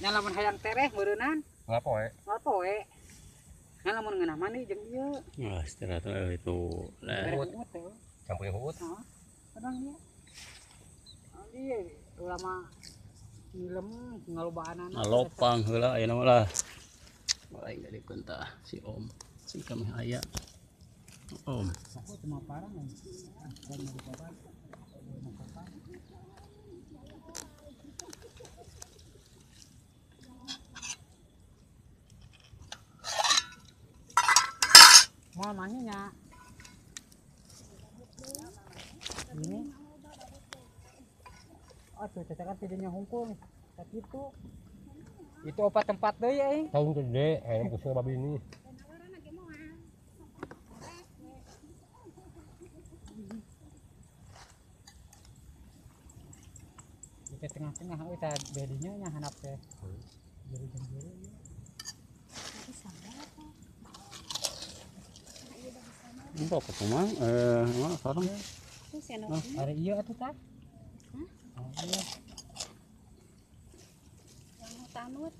nya lamun hayang tereh meureunnan ngapoe ngapoe nya lamun ngeunah mani jeung ieu Wah, istirahat itu. Lah, campur hut kadang ieu ieu ulama film ngalobaanana ngalopang heula ayeuna mah lah. Baik dari pentah si Om. Si kami aya. Om. aku cuma parang mau mananya ini oh tuh cacakan tidaknya hungkul tapi itu obat tempat deh ya tahun gede ayam kusir babi ini di tengah-tengah kita bedinya nya hanap teh jari-jari Enggak ketemu mah sareng. hari iya atuh tah iya Tanut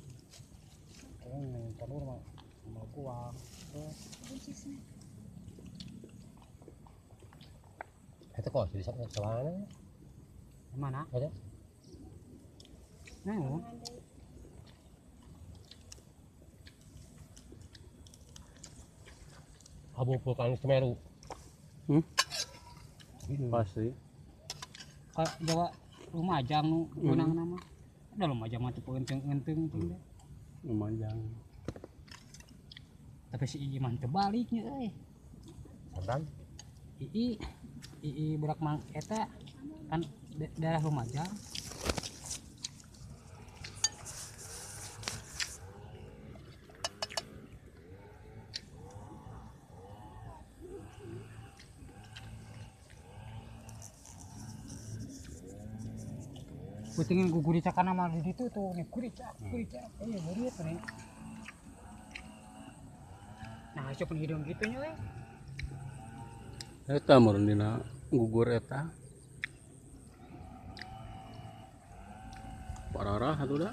tanur mah mau kuang itu kok jadi sawana mana ada nah abu vulkanis Semeru Pasti. Jawa Lumajang nu gunang nama ada Lumajang mah teu enteng teh Lumajang. tapi si Iman terbaliknya santan Ii budak mang eta kan daerah Lumajang putingin gugurica kana mah di ditu tuh nih gurica gurica tuh nih nah cupun hidung gitu nya Eta meureun dina gugur eta. Pararah atuh da.